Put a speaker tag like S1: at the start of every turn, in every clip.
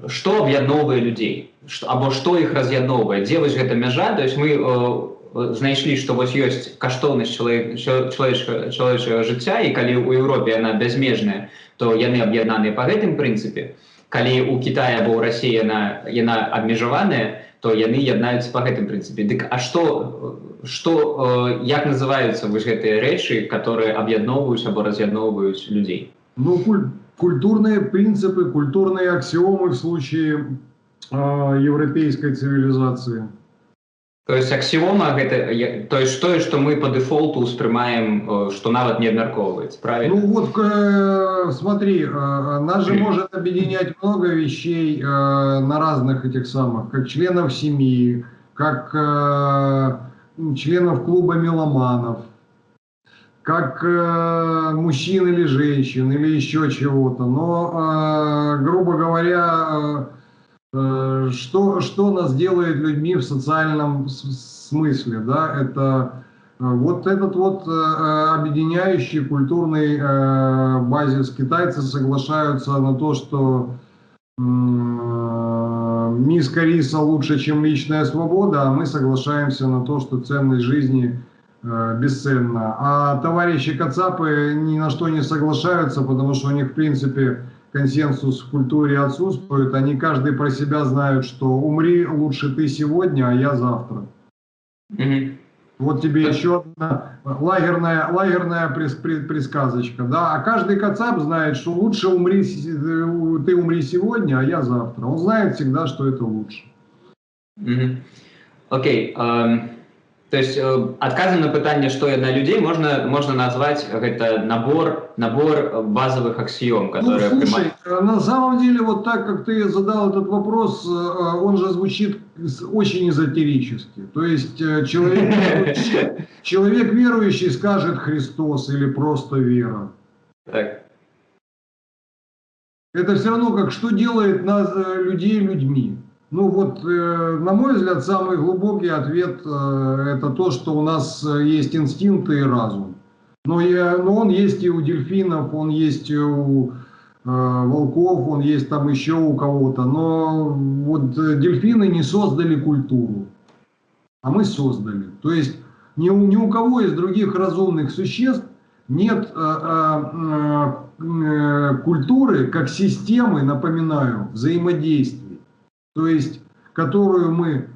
S1: што аб'ядноўвае людзей, або што іх раз'ядноўвае, дзе вось гэта мяжа. То есть мы знайшлі, што вось ёсць каштоўнасць чалавечага жыцця, і калі ў Еўропе яна бязмежная, то яны аб'яднаныя па гэтым прынцыпе. Калі ў Кітаі або ў Расіі яна абмежаваная, то яны яднаюцца па гэтым прынцыпе. Дык а як называюцца вось гэтыя рэчы, которые аб'ядноўваюць або раз'ядноўваюць людзей?
S2: Ну, культурные принципы, культурные аксиомы в случае европейской цивилизации.
S1: То есть аксиома гэта, то есть тое, што мы по дефолту успрымаем, што нават не абмяркоўваецца, правильно?
S2: Ну вот смотри, нас же может объединять много вещей на разных этих самых, как членов семьи, как членов клуба меломанов, как мужчин или женщин, или еще чего-то. Но, грубо говоря, что нас делает людьми в социальном смысле, да, это вот этот вот объединяющий культурный базис. Китайцы соглашаются на то, что миска риса лучше, чем личная свобода, а мы соглашаемся на то, что ценность жизни бесценна. А товарищи кацапы ни на что не соглашаются, потому что у них, в принципе, консенсус в культуре отсутствует. Они каждый про себя знают, что умри лучше ты сегодня, а я завтра. Вот тебе еще одна лагерная присказочка. Да? А каждый кацап знает, что лучше ты умри сегодня, а я завтра. Он знает всегда, что это лучше.
S1: Окей. То есть адказам на пытанне, што ядна людзей, можно назвать это набор базовых аксиом, которые...
S2: Ну, слушай, на самом деле, вот так, как ты задал этот вопрос, он же звучит очень эзотерически. То есть человек верующий скажет Христос или просто вера.
S1: Так.
S2: Это все равно как, что делает нас, людей людьми. Ну вот, на мой взгляд, самый глубокий ответ это то, что у нас есть инстинкты и разум. Но он есть и у дельфинов, он есть и у волков, он есть там еще у кого-то. Но вот дельфины не создали культуру, а мы создали. То есть ни у кого из других разумных существ нет культуры как системы, напоминаю, взаимодействия. То есть, которую мы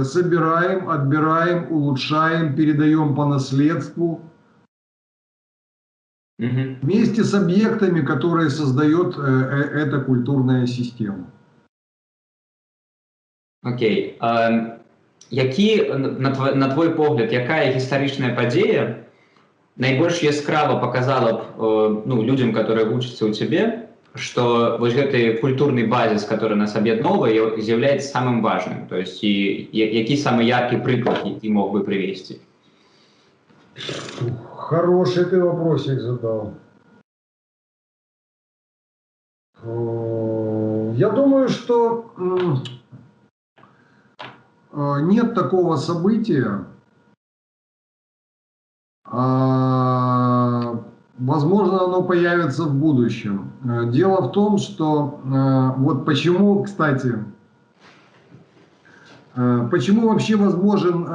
S2: собираем, отбираем, улучшаем, передаем по наследству, вместе с объектами, которые создает эта культурная система.
S1: Окей. На твой погляд, якая гістарычная падзея найбольш яскрава показала б людям, которые вучацца ў цябе, что вот этот культурный базис, который нас объединяет, является самым важным. То есть, какой самый яркий приклад ты мог бы привести?
S2: Хороший ты вопросик задал. Я думаю, что нет такого события, возможно, оно появится в будущем. Дело в том, что вот почему, кстати, почему вообще возможен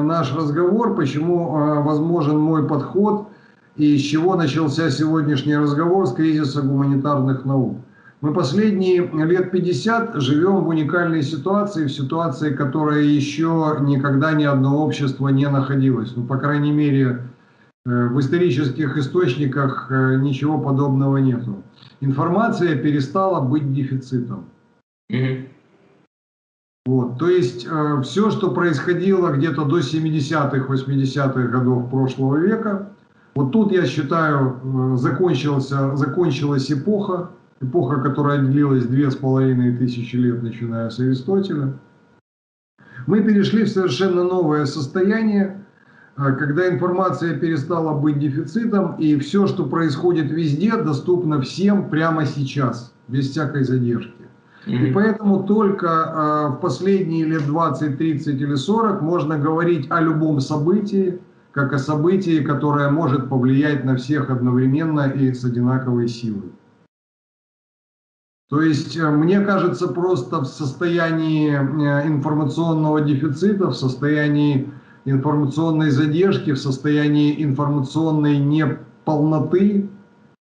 S2: наш разговор, почему возможен мой подход и с чего начался сегодняшний разговор, с кризиса гуманитарных наук. Мы последние лет 50 живем в уникальной ситуации, в ситуации, которая еще никогда ни одно общество не находилось. Ну, по крайней мере, в исторических источниках ничего подобного нету. Информация перестала быть дефицитом. Вот, то есть все, что происходило где-то до 70-х, 80-х годов прошлого века, вот тут, я считаю, закончилась эпоха, которая длилась 2500 лет, начиная с Аристотеля. Мы перешли в совершенно новое состояние, когда информация перестала быть дефицитом, и все, что происходит везде, доступно всем прямо сейчас, без всякой задержки. И поэтому только в последние лет 20, 30 или 40 можно говорить о любом событии, как о событии, которое может повлиять на всех одновременно и с одинаковой силой. То есть, мне кажется, просто в состоянии информационного дефицита, в состоянии информационной задержки, в состоянии информационной неполноты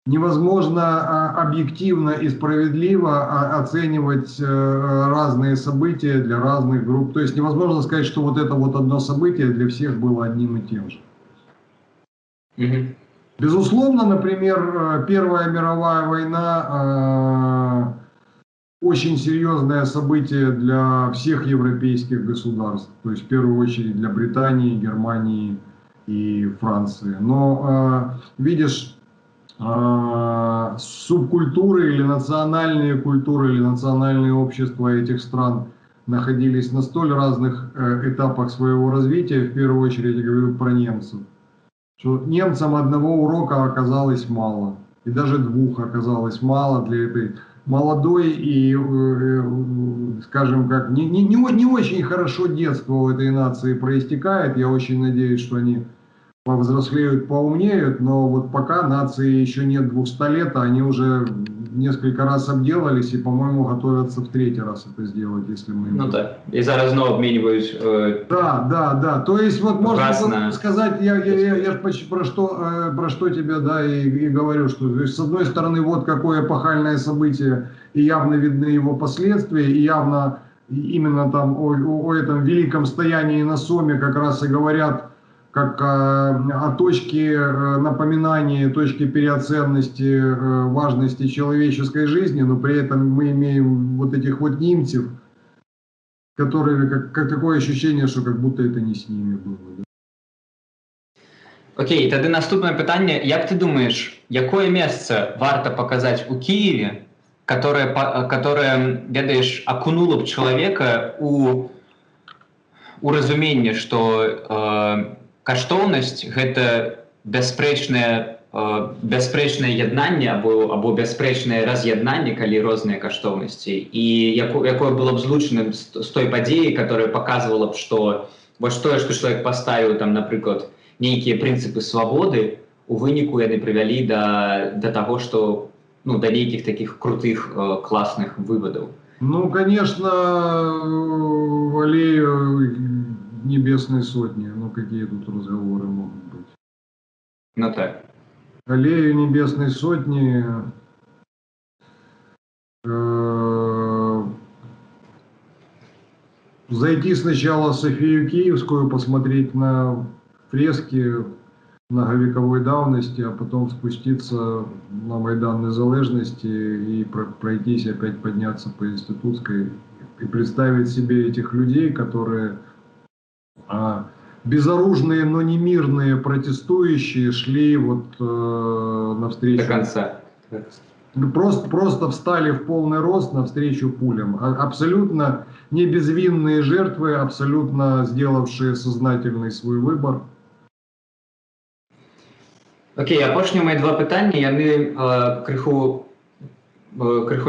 S2: невозможно объективно и справедливо оценивать разные события для разных групп. То есть невозможно сказать, что вот это вот одно событие для всех было одним и тем же. Безусловно, например, Первая мировая война очень серьезное событие для всех европейских государств, то есть в первую очередь для Британии, Германии и Франции. Но видишь, субкультуры или национальные общества этих стран находились на столь разных этапах своего развития, в первую очередь я говорю про немцев, что немцам одного урока оказалось мало, и даже двух оказалось мало для этой молодой и, скажем как, не очень хорошо детство у этой нации проистекает. Я очень надеюсь, что они повзрослеют, поумнеют, но вот пока нации еще нет 200 лет, а они уже несколько раз обделались и, по-моему, готовятся в третий раз это сделать, если мы...
S1: Ну да, и зараз снова обмениваюсь...
S2: Да. То есть вот можно сказать, я про что тебе, да, и говорю, что то есть, с одной стороны, вот какое эпохальное событие, и явно видны его последствия, и явно именно там о этом великом стоянии на Соме как раз и говорят, как о точке напоминания, точке переоценности важности человеческой жизни, но при этом мы имеем вот этих вот немцев, которые, как такое ощущение, что как будто это не с ними было. Да?
S1: Окей, тоді наступне питання. Як ти думаєш, якое место варто показать у Киеве, которое, ведаешь, окунуло б человека у разумение, что каштоўнасць гэта бясспрэчнае яднанне або бясспрэчнае раз'яднанне, калі розныя каштоўнасці, і якое было б злучаным з той падзеяй, которая показывала б, што вось тое, што чалавек паставіў там, напрыклад, нейкія прынцыпы свабоды, у выніку яны прывялі да таго, што да нейкіх такіх крутых класных вывадаў.
S2: Ну, конечно, аллею Небесной Сотни. Ну, какие тут разговоры могут быть?
S1: Ну, так.
S2: Аллею Небесной Сотни зайти сначала в Софию Киевскую, посмотреть на фрески многовековой давности, а потом спуститься на Майдан Незалежности и пройтись, опять подняться по Институтской и представить себе этих людей, которые безоружные, но не мирные протестующие шли вот навстречу.
S1: До конца.
S2: Просто встали в полный рост навстречу пулям. Абсолютно не безвинные жертвы, абсолютно сделавшие сознательный свой выбор.
S1: Окей, апошнія мої два питання, яны крыху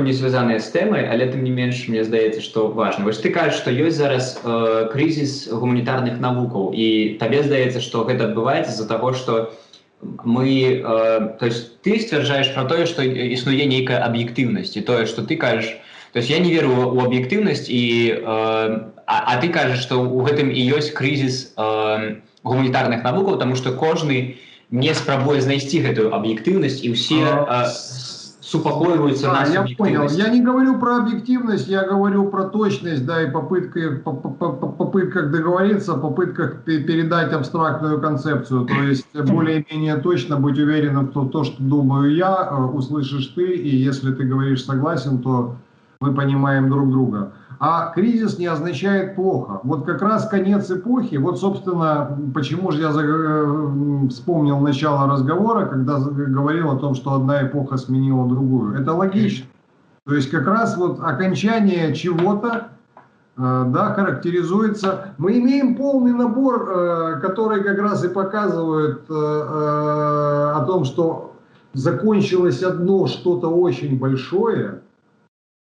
S1: не звязаныя з тэмай, але тым не менш, мне здаецца, што важна. Вось ты кажаш, што ёсць зараз крызіс гуманітарных навукаў, і табе здаецца, што гэта адбываецца з-за таго, што мы... То есть ты сцвярджаеш пра тое, што існуе нейкая аб'ектыўнасць, і тое, што ты кажаш... То есть я не веру ў аб'ектыўнасць, а ты кажаш, што ў гэтым і ёсць крызіс гуманітарных навукаў, таму што кожны не спрабуе знайсці гэтую объективность, и все супокоиваются на
S2: я понял. Я не говорю про объективность, я говорю про точность, да, и попытках договориться, попытках передать абстрактную концепцию, то есть более-менее точно быть уверенным в том, что думаю я, услышишь ты, и если ты говоришь согласен, то мы понимаем друг друга. А кризис не означает плохо. Вот как раз конец эпохи, вот, собственно, почему же я вспомнил начало разговора, когда говорил о том, что одна эпоха сменила другую. Это логично. То есть как раз вот окончание чего-то, да, характеризуется. Мы имеем полный набор, который как раз и показывает о том, что закончилось одно что-то очень большое,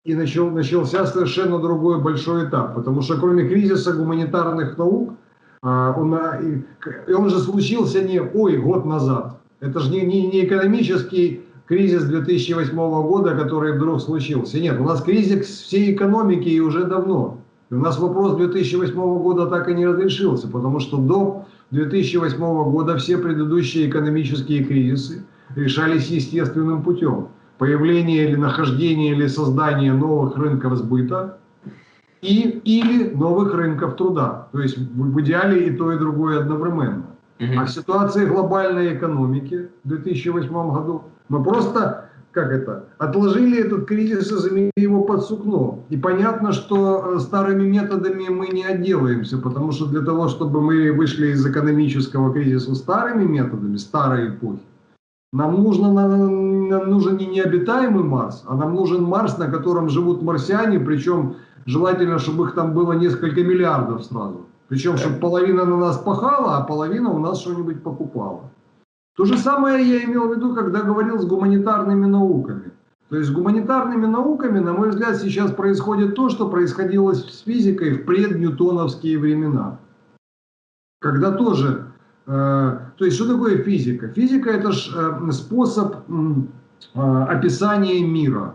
S2: и начался совершенно другой большой этап. Потому что кроме кризиса гуманитарных наук, он же случился не год назад. Это же не экономический кризис 2008 года, который вдруг случился. Нет, у нас кризис всей экономики и уже давно. И у нас вопрос 2008 года так и не разрешился, потому что до 2008 года все предыдущие экономические кризисы решались естественным путем. Появление или нахождение или создание новых рынков сбыта или новых рынков труда. То есть в идеале и то, и другое одновременно. А в ситуации глобальной экономики в 2008 году мы просто, отложили этот кризис и замели его под сукно. И понятно, что старыми методами мы не отделаемся, потому что для того, чтобы мы вышли из экономического кризиса старыми методами, старой эпохи, нам нужен не необитаемый Марс, а нам нужен Марс, на котором живут марсиане, причем желательно, чтобы их там было несколько миллиардов сразу. Причем, чтобы половина на нас пахала, а половина у нас что-нибудь покупала. То же самое я имел в виду, когда говорил с гуманитарными науками. То есть с гуманитарными науками, на мой взгляд, сейчас происходит то, что происходило с физикой в предньютоновские времена. Когда тоже... то есть что такое физика? Физика — это способ описания мира.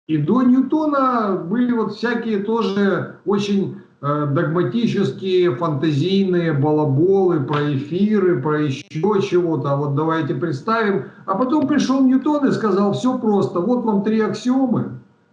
S2: И до Ньютона были вот всякие тоже очень догматические, фантазийные балаболы про эфиры, про еще чего-то. Вот давайте представим. А потом пришел Ньютон и сказал: все просто, вот вам 3 аксиомы.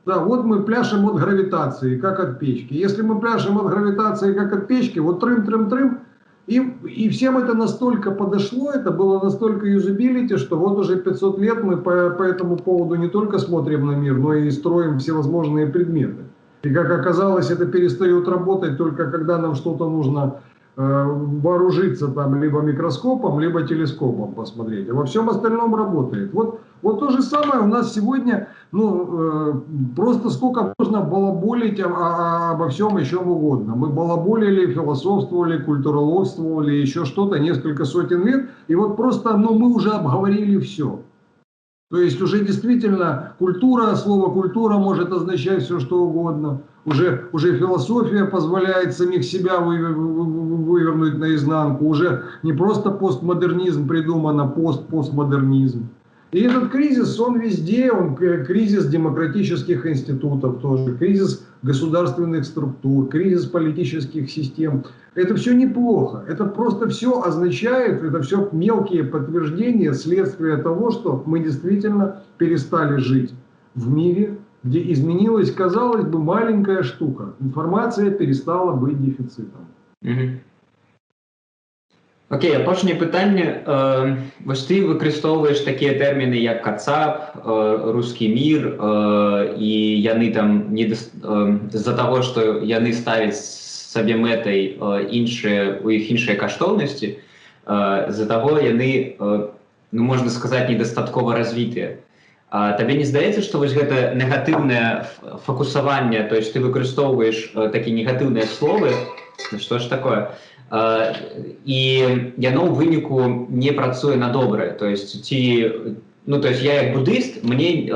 S2: Да, вот мы пляшем от гравитации, как от печки. Если мы пляшем от гравитации, как от печки, вот трым-трым-трым. И всем это настолько подошло, это было настолько юзабилити, что вот уже 500 лет мы по этому поводу не только смотрим на мир, но и строим всевозможные предметы. И как оказалось, это перестает работать только когда нам что-то нужно вооружиться там либо микроскопом, либо телескопом посмотреть. А во всем остальном работает. Вот то же самое у нас сегодня, просто сколько можно балаболить обо всем и чем угодно. Мы балаболили, философствовали, культуроловствовали, еще что-то несколько сотен лет. И вот просто, мы уже обговорили все. То есть уже действительно культура, слово культура может означать все, что угодно. Уже философия позволяет самих себя вывернуть наизнанку. Уже не просто постмодернизм придуман, а постмодернизм. И этот кризис, он везде, он кризис демократических институтов тоже, кризис государственных структур, кризис политических систем. Это все неплохо, это просто все означает, это все мелкие подтверждения, следствия того, что мы действительно перестали жить в мире, где изменилась, казалось бы, маленькая штука. Информация перестала быть дефицитом.
S1: Окей, апошняе пытанне. Вось ты выкарыстоўваеш такія тэрміны, як кацап, рускі мір, і яны там з-за таго, што яны ставяць сабе мэтай у іх іншыя каштоўнасці, з-за таго яны, можна сказаць, недастаткова развітыя. Табе не здаецца, што вось гэта негатыўнае фокусаванне, то есть ты выкарыстоўваеш такія негатыўныя словы, што ж такое? І яно ў выніку не працуе на добрае. То есть я як буддыст, мне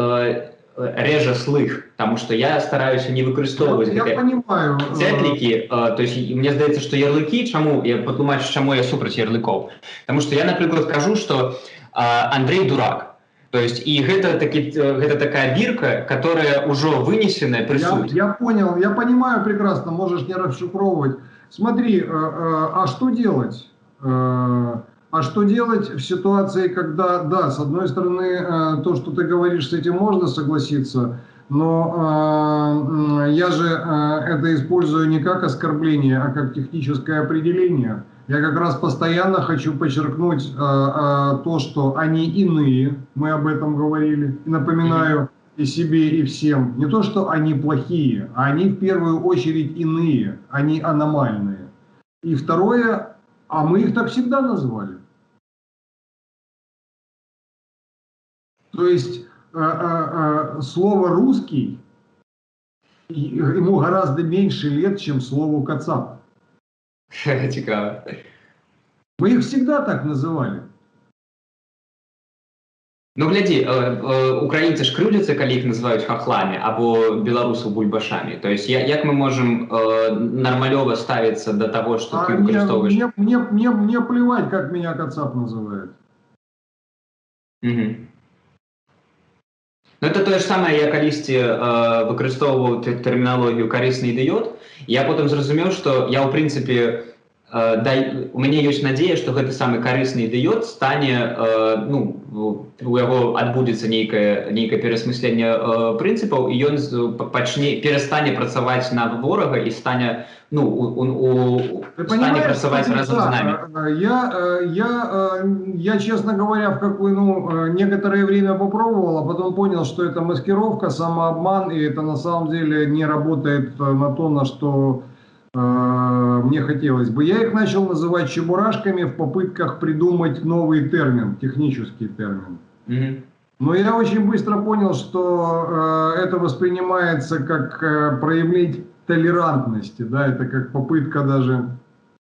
S1: рэжа слых, таму што я стараюся не выкарыстоўваць цэтлікі. То есть мне здаецца, што ярлыкі, я патлумачу, чаму я супраць ярлыкоў. Таму што я, напрыклад, кажу, што Андрей дурак. То есть и гэта такая бирка, которая уже вынесенная при суд.
S2: Я понял, я понимаю прекрасно, можешь не расшифровывать. Смотри, а что делать? А что делать в ситуации, когда, да, с одной стороны, то, что ты говоришь, с этим можно согласиться, но я же это использую не как оскорбление, а как техническое определение. Я как раз постоянно хочу подчеркнуть то, что они иные, мы об этом говорили, и напоминаю и себе, и всем. Не то, что они плохие, а они в первую очередь иные, они аномальные. И второе, а мы их так всегда назвали. То есть слово «русский» ему гораздо меньше лет, чем слову «кацап».
S1: Цікаво.
S2: Мы их всегда так называли.
S1: Ну, глядзі, украінцы ж крыўдзяцца, калі іх называюць хахламі, або беларусаў бульбашамі. То есть, як мы можем нормалёва ставиться до того, что ты выкарыстоўваеш?
S2: Мне плевать, как меня кацап называют.
S1: Ну, это тое ж самае, я калісьці выкарыстоўваў тэрміналогію карысны ідыёт. Я потым зразумеў, што я ў прынцыпе у мяне ёсць надзея, што гэты самы карысны ідыёт стане, ну, у яго адбудзецца нейкае перасмысленне прынцыпаў, і ён перастане працаваць на ворага і стане, ну, стане працаваць разам з намі.
S2: Я, честно говоря, некоторое время попробовал, а потом понял, что это маскировка, самообман, и это на самом деле не работает на то, на что мне хотелось бы. Я их начал называть чебурашками в попытках придумать новый термин, технический термин. Но я очень быстро понял, что это воспринимается как проявление толерантности, да, это как попытка даже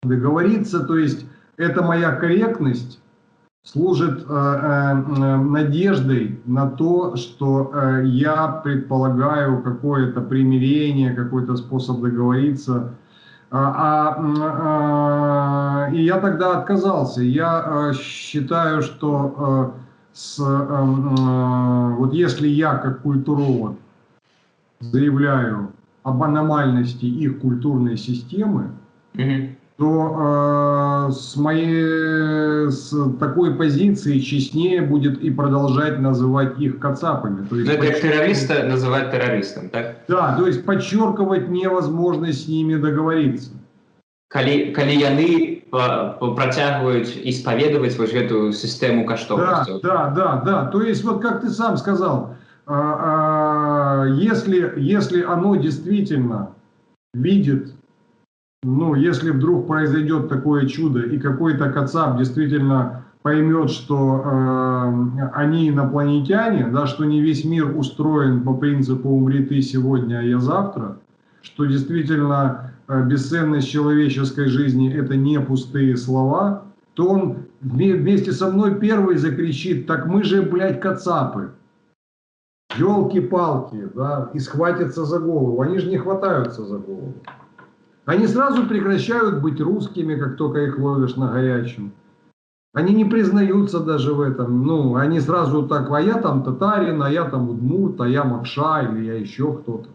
S2: договориться, то есть это моя корректность служит надеждой на то, что я предполагаю какое-то примирение, какой-то способ договориться. И я тогда отказался. Я считаю, что вот если я как культуролог заявляю об аномальности их культурной системы, то с такой позиции честнее будет и продолжать называть их кацапами. То есть,
S1: как террориста называть террористом, так?
S2: Да, то есть подчеркивать невозможность с ними договориться.
S1: Калі яны працягваюць исповедовать вот эту систему каштоўнасцяў.
S2: Да. То есть, вот как ты сам сказал, если оно действительно видит, ну, если вдруг произойдет такое чудо, и какой-то кацап действительно поймет, что они инопланетяне, да, что не весь мир устроен по принципу «умри ты сегодня, а я завтра», что действительно бесценность человеческой жизни – это не пустые слова, то он вместе со мной первый закричит: так мы же, блядь, кацапы. Ёлки-палки, да, и схватятся за голову. Они же не хватаются за голову. Они сразу прекращают быть русскими, как только их ловишь на горячем. Они не признаются даже в этом. Ну, они сразу так: а я там татарин, а я там удмурт, а я мокша, или я еще кто-то.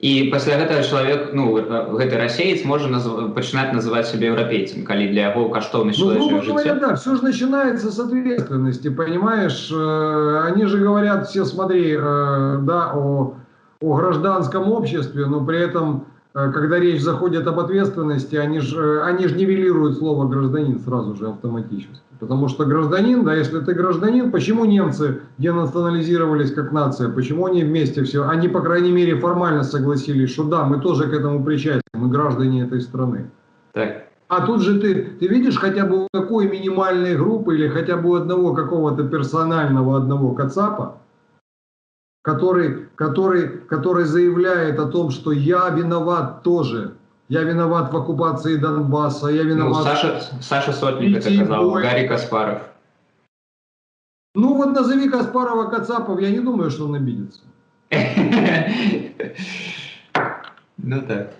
S1: І пасля гэтага чалавек, ну, гэты расеец можа пачынаць называць сябе еўрапейцам, калі для яго каштоўнасць чалавечага жыцця.
S2: Да, все же начинается с ответственности, понимаешь? Они же говорят все, смотри, да, о гражданском обществе, но при этом, когда речь заходит об ответственности, они же нивелируют слово «гражданин» сразу же автоматически. Потому что гражданин, да, если ты гражданин, почему немцы денационализировались как нация, почему они вместе все, они, по крайней мере, формально согласились, что да, мы тоже к этому причастны, мы граждане этой страны.
S1: Так.
S2: А тут же ты видишь хотя бы у такой минимальной группы или хотя бы у одного какого-то персонального одного кацапа, который заявляет о том, что я виноват тоже. Я виноват в оккупации Донбасса, я виноват...
S1: Ну, Саша Сотник это сказал, Гарри Каспаров.
S2: Ну вот назови Каспарова кацапов, я не думаю, что он обидится.
S1: Ну так.